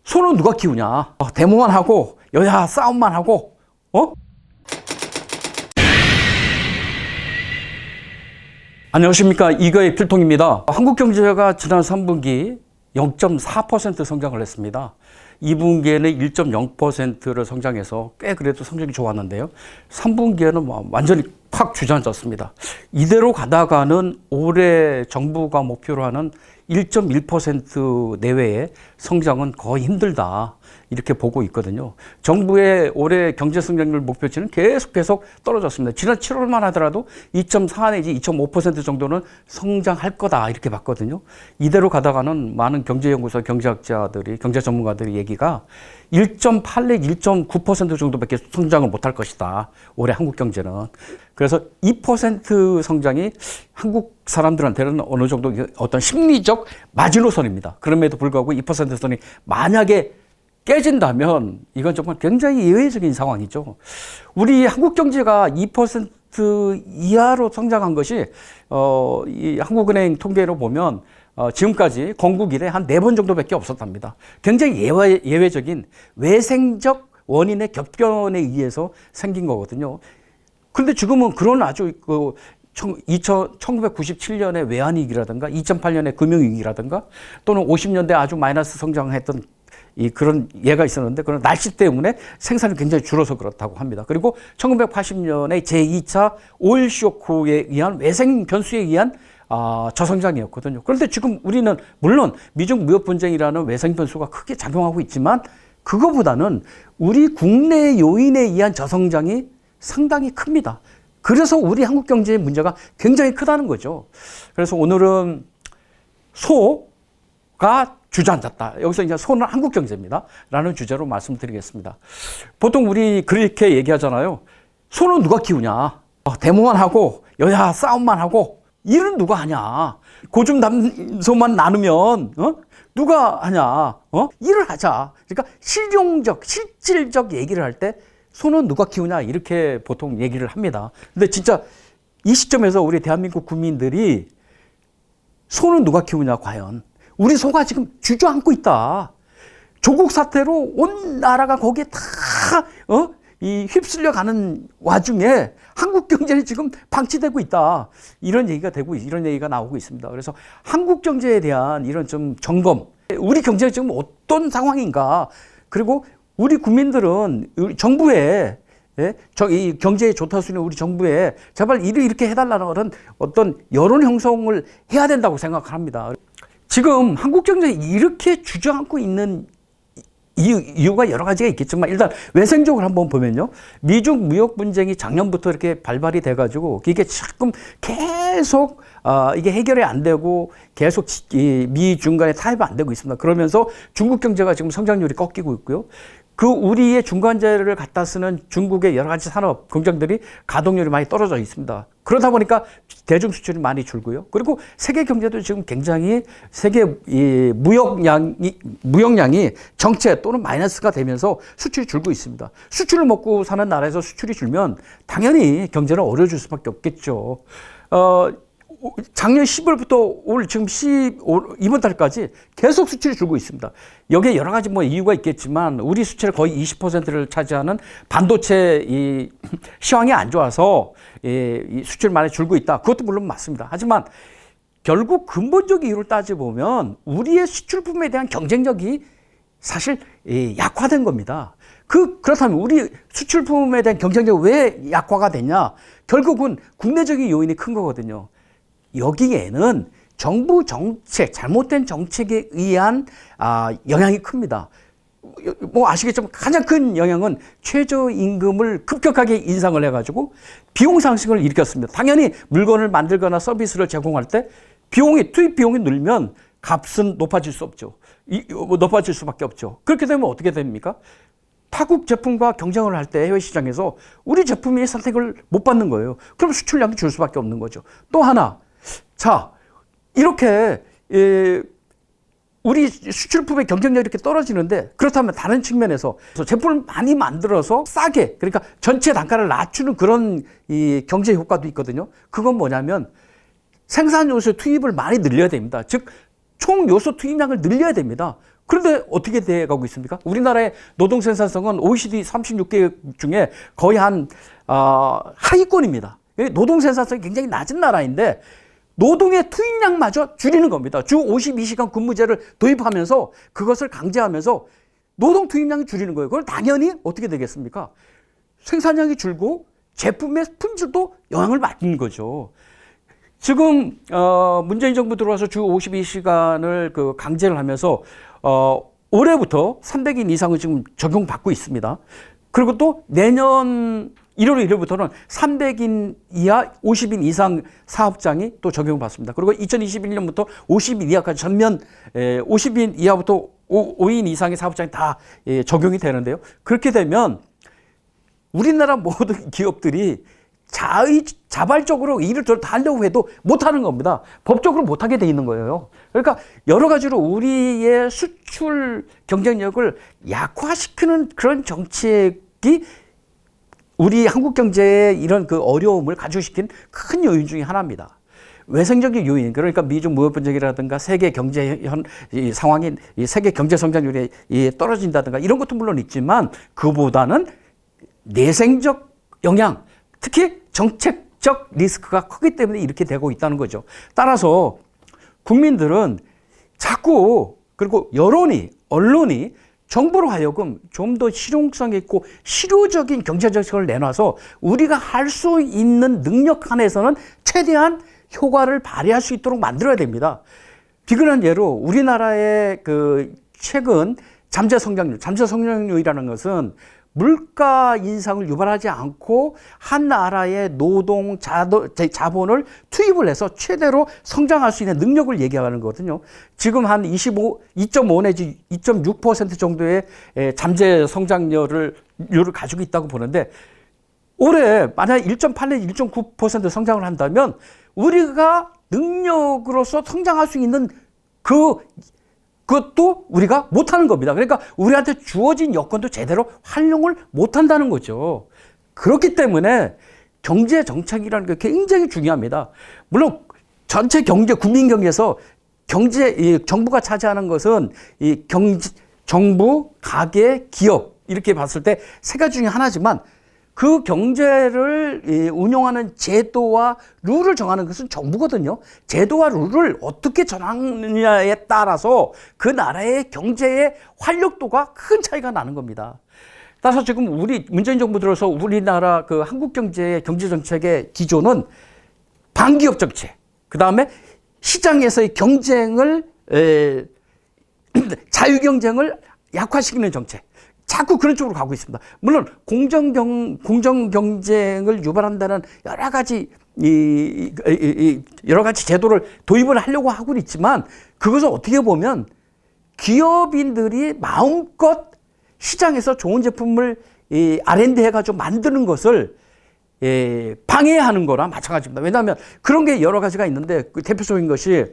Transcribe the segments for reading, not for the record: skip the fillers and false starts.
소는 누가 키우냐? 데모만 하고 여야 싸움만 하고 안녕하십니까, 이거의 필통입니다. 한국 경제가 지난 3분기 0.4% 성장을 했습니다. 2분기에는 1.0%를 성장해서 꽤 그래도 성적이 좋았는데요. 3분기에는 완전히 팍 주저앉았습니다. 이대로 가다가는 올해 정부가 목표로 하는 1.1% 내외의 성장은 거의 힘들다, 이렇게 보고 있거든요. 정부의 올해 경제 성장률 목표치는 계속 떨어졌습니다. 지난 7월만 하더라도 2.4 내지 2.5% 정도는 성장할 거다, 이렇게 봤거든요. 이대로 가다가는 많은 경제연구소 경제학자들이, 경제 전문가들이 얘기가 1.8 내지 1.9% 정도밖에 성장을 못할 것이다, 올해 한국 경제는. 그래서 2% 성장이 한국 사람들한테는 어느 정도 어떤 심리적 마지노선입니다. 그럼에도 불구하고 2% 선이 만약에 깨진다면 이건 정말 굉장히 예외적인 상황이죠. 우리 한국 경제가 2% 이하로 성장한 것이 이 한국은행 통계로 보면 지금까지 건국 이래 한 4번 정도밖에 없었답니다. 굉장히 예외적인 외생적 원인의 격변에 의해서 생긴 거거든요. 그런데 지금은 그런 아주 1997년의 외환위기라든가 2008년의 금융위기라든가 또는 50년대 아주 마이너스 성장했던 그런 예가 있었는데, 그런 날씨 때문에 생산이 굉장히 줄어서 그렇다고 합니다. 그리고 1980년에 제2차 오일 쇼크에 의한 외생 변수에 의한 저성장이었거든요. 그런데 지금 우리는 물론 미중 무역 분쟁이라는 외생 변수가 크게 작용하고 있지만 그거보다는 우리 국내 요인에 의한 저성장이 상당히 큽니다. 그래서 우리 한국 경제의 문제가 굉장히 크다는 거죠. 그래서 오늘은 소가 주저앉았다. 여기서 이제 소는 한국 경제입니다, 라는 주제로 말씀드리겠습니다. 보통 우리 그렇게 얘기하잖아요. 소는 누가 키우냐? 데모만 하고 여야 싸움만 하고 일은 누가 하냐? 고중 담소만 나누면 누가 하냐? 일을 하자. 그러니까 실용적, 실질적 얘기를 할 때 소는 누가 키우냐, 이렇게 보통 얘기를 합니다. 근데 진짜 이 시점에서 우리 대한민국 국민들이 소는 누가 키우냐, 과연 우리 소가 지금 주저앉고 있다. 조국 사태로 온 나라가 거기에 다 휩쓸려 가는 와중에 한국 경제는 지금 방치되고 있다, 이런 얘기가 되고, 이런 얘기가 나오고 있습니다. 그래서 한국 경제에 대한 이런 좀 점검, 우리 경제가 지금 어떤 상황인가, 그리고 우리 국민들은 우리 정부에, 이 경제에 좋다 수는 우리 정부에 제발 일을 이렇게 해달라는 어떤 여론 형성을 해야 된다고 생각합니다. 지금 한국 경제에 이렇게 주저앉고 있는 이유가 여러 가지가 있겠지만, 일단 외생적으로 한번 보면요, 미중 무역 분쟁이 작년부터 이렇게 발발이 돼가지고 이게 조금 계속 이게 해결이 안 되고 계속 미중 간에 타협이 안 되고 있습니다. 그러면서 중국 경제가 지금 성장률이 꺾이고 있고요. 그 우리의 중간재를 갖다 쓰는 중국의 여러 가지 산업 공장들이 가동률이 많이 떨어져 있습니다. 그러다 보니까 대중 수출이 많이 줄고요. 그리고 세계 경제도 지금 굉장히 세계 무역량이 정체 또는 마이너스가 되면서 수출이 줄고 있습니다. 수출을 먹고 사는 나라에서 수출이 줄면 당연히 경제는 어려워질 수밖에 없겠죠. 작년 10월부터 올 지금 이번 달까지 계속 수출이 줄고 있습니다. 여기에 여러 가지 이유가 있겠지만 우리 수출의 거의 20%를 차지하는 반도체 시황이 안 좋아서 이 수출이 많이 줄고 있다. 그것도 물론 맞습니다. 하지만 결국 근본적 이유를 따져보면 우리의 수출품에 대한 경쟁력이 사실 약화된 겁니다. 그렇다면 우리 수출품에 대한 경쟁력이 왜 약화가 됐냐? 결국은 국내적인 요인이 큰 거거든요. 여기에는 정부 정책, 잘못된 정책에 의한 영향이 큽니다. 아시겠지만 가장 큰 영향은 최저임금을 급격하게 인상을 해가지고 비용 상승을 일으켰습니다. 당연히 물건을 만들거나 서비스를 제공할 때 투입 비용이 늘면 값은 높아질 수 없죠. 높아질 수밖에 없죠. 그렇게 되면 어떻게 됩니까? 타국 제품과 경쟁을 할 때 해외 시장에서 우리 제품이 선택을 못 받는 거예요. 그럼 수출량이 줄 수밖에 없는 거죠. 또 하나, 자, 이렇게 우리 수출품의 경쟁력이 이렇게 떨어지는데, 그렇다면 다른 측면에서 제품을 많이 만들어서 싸게, 그러니까 전체 단가를 낮추는 그런 이 경제 효과도 있거든요. 그건 뭐냐면 생산 요소 투입을 많이 늘려야 됩니다. 즉 총 요소 투입량을 늘려야 됩니다. 그런데 어떻게 돼가고 있습니까? 우리나라의 노동 생산성은 OECD 36개 중에 거의 하위권입니다. 노동 생산성이 굉장히 낮은 나라인데 노동의 투입량마저 줄이는 겁니다. 주 52시간 근무제를 도입하면서 그것을 강제하면서 노동 투입량이 줄이는 거예요. 그럼 당연히 어떻게 되겠습니까? 생산량이 줄고 제품의 품질도 영향을 받는 거죠. 지금 문재인 정부 들어와서 주 52시간을 그 강제를 하면서 올해부터 300인 이상을 지금 적용받고 있습니다. 그리고 또 내년 1월 1일부터는 300인 이하 50인 이상 사업장이 또 적용받습니다. 그리고 2021년부터 50인 이하까지 전면 50인 이하부터 5인 이상의 사업장이 다 적용이 되는데요. 그렇게 되면 우리나라 모든 기업들이 자발적으로 일을 더 하려고 해도 못하는 겁니다. 법적으로 못하게 돼 있는 거예요. 그러니까 여러 가지로 우리의 수출 경쟁력을 약화시키는 그런 정책이 우리 한국 경제에 이런 그 어려움을 가중시킨 큰 요인 중에 하나입니다. 외생적인 요인, 그러니까 미중 무역 분쟁이라든가 세계 경제 상황이 세계 경제 성장률이 떨어진다든가 이런 것도 물론 있지만 그보다는 내생적 영향, 특히 정책적 리스크가 크기 때문에 이렇게 되고 있다는 거죠. 따라서 국민들은 자꾸, 그리고 언론이 정부로 하여금 좀 더 실용성 있고 실효적인 경제정책을 내놔서 우리가 할 수 있는 능력 안에서는 최대한 효과를 발휘할 수 있도록 만들어야 됩니다. 비근한 예로 우리나라의 그 최근 잠재 성장률이라는 것은 물가 인상을 유발하지 않고 한 나라의 노동 자본을 투입을 해서 최대로 성장할 수 있는 능력을 얘기하는 거거든요. 지금 한 2.5 내지 2.6% 정도의 잠재 성장률을 가지고 있다고 보는데 올해 만약 1.8 내지 1.9% 성장을 한다면 우리가 능력으로서 성장할 수 있는 그것도 우리가 못하는 겁니다. 그러니까 우리한테 주어진 여건도 제대로 활용을 못한다는 거죠. 그렇기 때문에 경제 정책이라는 게 굉장히 중요합니다. 물론 전체 국민 경제에서 정부가 차지하는 것은 정부, 가계, 기업 이렇게 봤을 때 세 가지 중에 하나지만 그 경제를 운영하는 제도와 룰을 정하는 것은 정부거든요. 제도와 룰을 어떻게 정하느냐에 따라서 그 나라의 경제의 활력도가 큰 차이가 나는 겁니다. 따라서 지금 문재인 정부 들어서 우리나라 그 한국 경제의 경제 정책의 기조는 반기업 정책, 그 다음에 시장에서의 경쟁을 자유 경쟁을 약화시키는 정책. 자꾸 그런 쪽으로 가고 있습니다. 물론 공정 경쟁을 유발한다는 여러 가지 제도를 도입을 하려고 하고 있지만 그것을 어떻게 보면 기업인들이 마음껏 시장에서 좋은 제품을 R&D 해가지고 만드는 것을 방해하는 거나 마찬가지입니다. 왜냐하면 그런 게 여러 가지가 있는데 그 대표적인 것이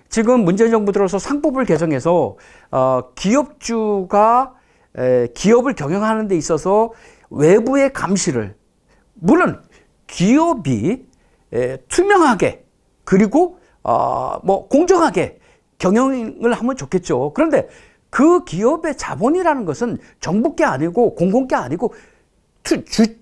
지금 문재인 정부 들어서 상법을 개정해서 기업주가 기업을 경영하는 데 있어서 외부의 감시를, 물론 기업이 투명하게 그리고 공정하게 경영을 하면 좋겠죠. 그런데 그 기업의 자본이라는 것은 정부 게 아니고 공공 게 아니고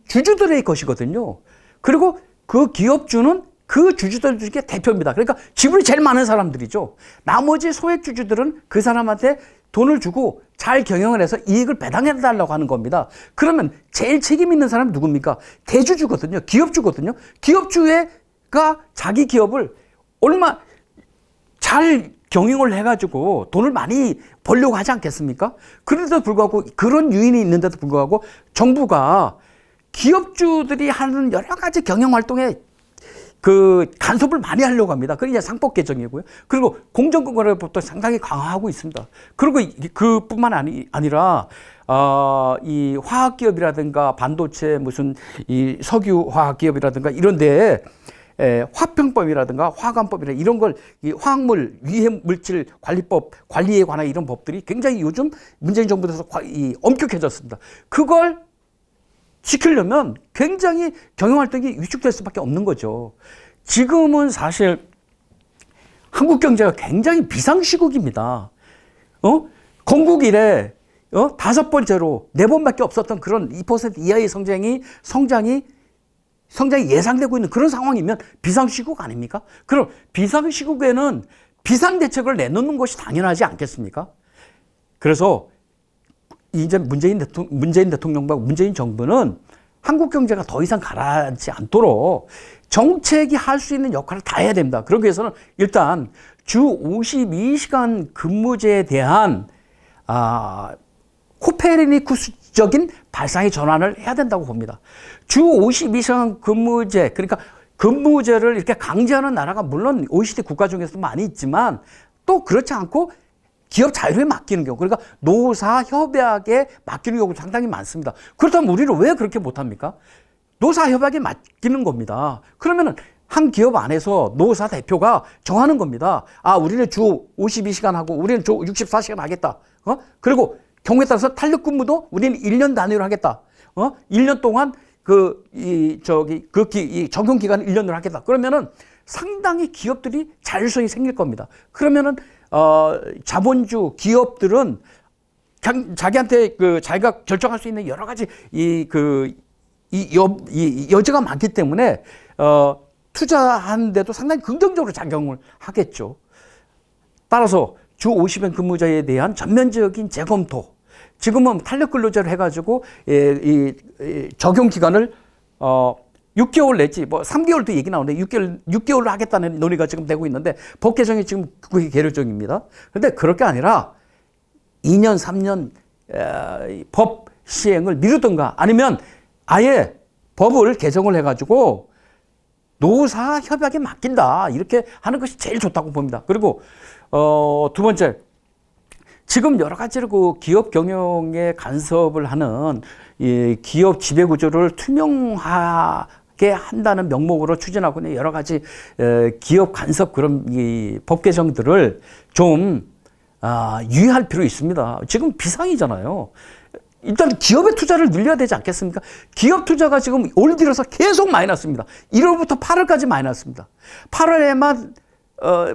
주주들의 것이거든요. 그리고 그 기업주는 그 주주들 중에 대표입니다. 그러니까 지분이 제일 많은 사람들이죠. 나머지 소액 주주들은 그 사람한테 돈을 주고 잘 경영을 해서 이익을 배당해달라고 하는 겁니다. 그러면 제일 책임 있는 사람이 누굽니까? 대주주거든요. 기업주거든요. 기업주가 자기 기업을 얼마 잘 경영을 해가지고 돈을 많이 벌려고 하지 않겠습니까? 그런데도 불구하고 그런 유인이 있는데도 불구하고 정부가 기업주들이 하는 여러 가지 경영 활동에 간섭을 많이 하려고 합니다. 그게 이제 상법 개정이고요. 그리고 공정거래법도 상당히 강화하고 있습니다. 그리고 그뿐만 아니라, 이 화학기업이라든가 반도체 이 석유화학기업이라든가 이런 데에 화평법이라든가 화관법이라든가 이런 걸 화학물 위해물질 관리법 관리에 관한 이런 법들이 굉장히 요즘 문재인 정부에서 엄격해졌습니다. 그걸 지키려면 굉장히 경영활동이 위축될 수밖에 없는 거죠. 지금은 사실 한국 경제가 굉장히 비상시국입니다. 건국 이래 다섯 번째로 네 번밖에 없었던 그런 2% 이하의 성장이 예상되고 있는 그런 상황이면 비상시국 아닙니까? 그럼 비상시국에는 비상대책을 내놓는 것이 당연하지 않겠습니까? 그래서 이제 문재인 대통령과 문재인 정부는 한국 경제가 더 이상 가라앉지 않도록 정책이 할 수 있는 역할을 다 해야 됩니다. 그러기 위해서는 일단 주 52시간 근무제에 대한 코페르니쿠스적인 발상의 전환을 해야 된다고 봅니다. 주 52시간 근무제, 그러니까 근무제를 이렇게 강제하는 나라가 물론 OECD 국가 중에서도 많이 있지만 또 그렇지 않고 기업 자율에 맡기는 경우, 그러니까 노사 협약에 맡기는 경우도 상당히 많습니다. 그렇다면 우리는 왜 그렇게 못합니까? 노사 협약에 맡기는 겁니다. 그러면은 한 기업 안에서 노사 대표가 정하는 겁니다. 우리는 주 52시간 하고 우리는 주 64시간 하겠다. 그리고 경우에 따라서 탄력 근무도 우리는 1년 단위로 하겠다. 1년 동안 적용 기간을 1년으로 하겠다. 그러면은 상당히 기업들이 자율성이 생길 겁니다. 그러면은 자본주 기업들은 자기한테 자기가 결정할 수 있는 여러 가지 여지가 많기 때문에 투자하는데도 상당히 긍정적으로 작용을 하겠죠. 따라서 주 50일 근무제에 대한 전면적인 재검토. 지금은 탄력 근로제를 해가지고 적용 기간을 6개월 내지 3개월도 얘기 나오는데 6개월로 하겠다는 논의가 지금 되고 있는데 법 개정이 지금 그게 계류 중입니다. 그런데 그럴 게 아니라 2년, 3년 법 시행을 미루든가 아니면 아예 법을 개정을 해가지고 노사 협약에 맡긴다. 이렇게 하는 것이 제일 좋다고 봅니다. 그리고 두 번째, 지금 여러 가지로 기업 경영에 간섭을 하는 이 기업 지배 구조를 투명하게 한다는 명목으로 추진하고 있는 여러 가지 기업 간섭 그런 이 법 개정들을 좀 유의할 필요 있습니다. 지금 비상이잖아요. 일단 기업의 투자를 늘려야 되지 않겠습니까? 기업 투자가 지금 올 들어서 계속 마이너스입니다. 1월부터 8월까지 마이너스입니다. 8월에만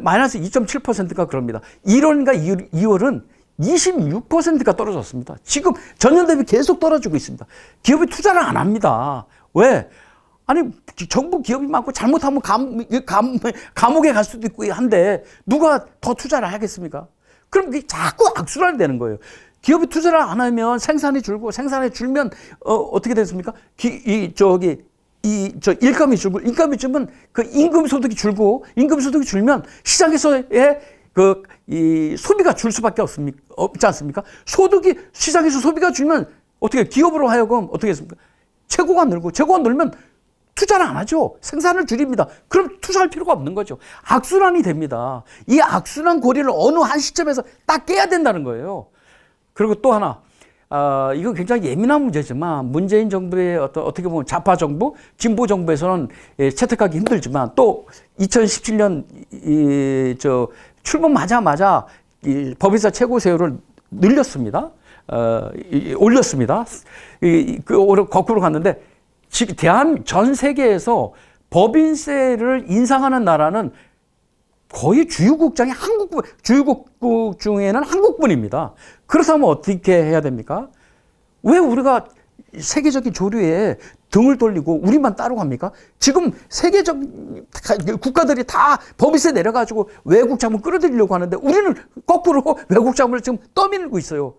마이너스 2.7%가 그럽니다. 1월과 2월은 26%가 떨어졌습니다. 지금 전년 대비 계속 떨어지고 있습니다. 기업이 투자를 안 합니다. 왜? 아니, 정부 기업이 많고 잘못하면 감옥에 갈 수도 있고 한데 누가 더 투자를 하겠습니까? 그럼 그게 자꾸 악순환이 되는 거예요. 기업이 투자를 안 하면 생산이 줄고 생산이 줄면 어떻게 됐습니까? 일감이 줄고 일감이 줄면 그 임금 소득이 줄고 임금 소득이 줄면 시장에서의 이 소비가 줄 수밖에 없지 않습니까? 시장에서 소비가 줄면 어떻게 기업으로 하여금 어떻게 했습니까? 재고가 늘면 투자를 안 하죠. 생산을 줄입니다. 그럼 투자할 필요가 없는 거죠. 악순환이 됩니다. 이 악순환 고리를 어느 한 시점에서 딱 깨야 된다는 거예요. 그리고 또 하나, 이거 굉장히 예민한 문제지만 문재인 정부의 어떻게 보면 좌파 정부, 진보 정부에서는 채택하기 힘들지만 또 2017년 출범하자마자 법인세 최고 세율을 늘렸습니다. 올렸습니다. 거꾸로 갔는데 지금 전 세계에서 법인세를 인상하는 나라는 거의 주요국 중에는 한국뿐입니다. 그렇다면 어떻게 해야 됩니까? 왜 우리가 세계적인 조류에 등을 돌리고 우리만 따로 갑니까? 지금 세계적 국가들이 다 법인세 내려가지고 외국 자본 끌어들이려고 하는데 우리는 거꾸로 외국 자본을 지금 떠밀고 있어요.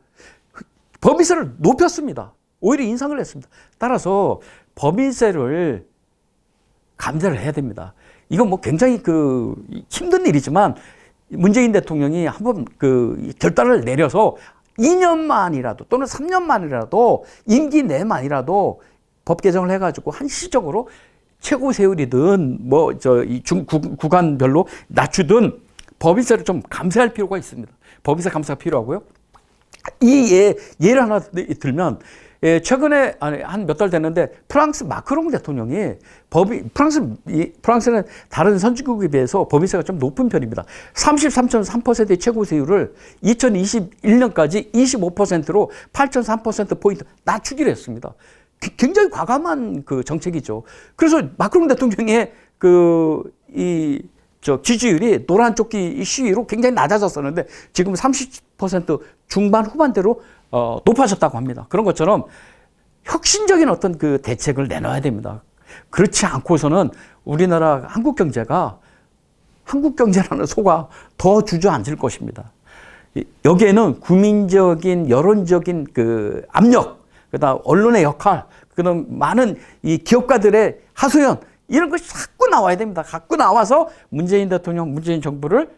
법인세를 높였습니다. 오히려 인상을 했습니다. 따라서 법인세를 감세를 해야 됩니다. 이건 뭐 굉장히 힘든 일이지만 문재인 대통령이 한번 결단을 내려서 2년만이라도 또는 3년만이라도 임기 내만이라도 법 개정을 해가지고 한시적으로 최고 세율이든 구간별로 낮추든 법인세를 좀 감세할 필요가 있습니다. 법인세 감세가 필요하고요. 예를 하나 들면 최근에 한 몇 달 됐는데 프랑스 마크롱 대통령이 프랑스는 다른 선진국에 비해서 법인세가 좀 높은 편입니다. 33.3%의 최고 세율을 2021년까지 25%로 8.3%포인트 낮추기로 했습니다. 굉장히 과감한 정책이죠. 그래서 마크롱 대통령의 이 지지율이 노란 조끼 시위로 굉장히 낮아졌었는데 지금 30% 중반 후반대로 높아졌다고 합니다. 그런 것처럼 혁신적인 어떤 그 대책을 내놔야 됩니다. 그렇지 않고서는 우리나라 한국 경제라는 소가 더 주저앉을 것입니다. 여기에는 국민적인 여론적인 그 압력, 그다음 언론의 역할, 그다음 많은 이 기업가들의 하소연 이런 것이 자꾸 나와야 됩니다. 자꾸 나와서 문재인 대통령, 문재인 정부를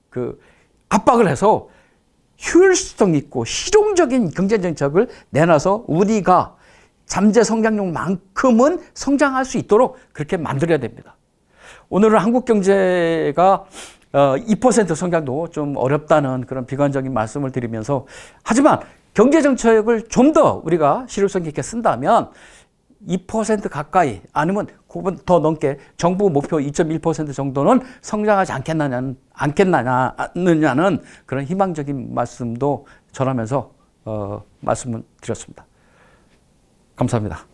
그 압박을 해서 효율성 있고 실용적인 경제 정책을 내놔서 우리가 잠재 성장률만큼은 성장할 수 있도록 그렇게 만들어야 됩니다. 오늘은 한국 경제가 2% 성장도 좀 어렵다는 그런 비관적인 말씀을 드리면서, 하지만 경제 정책을 좀 더 우리가 실효성 있게 쓴다면 2% 가까이 아니면 그보다 더 넘게 정부 목표 2.1% 정도는 성장하지 않겠느냐는 그런 희망적인 말씀도 전하면서 말씀을 드렸습니다. 감사합니다.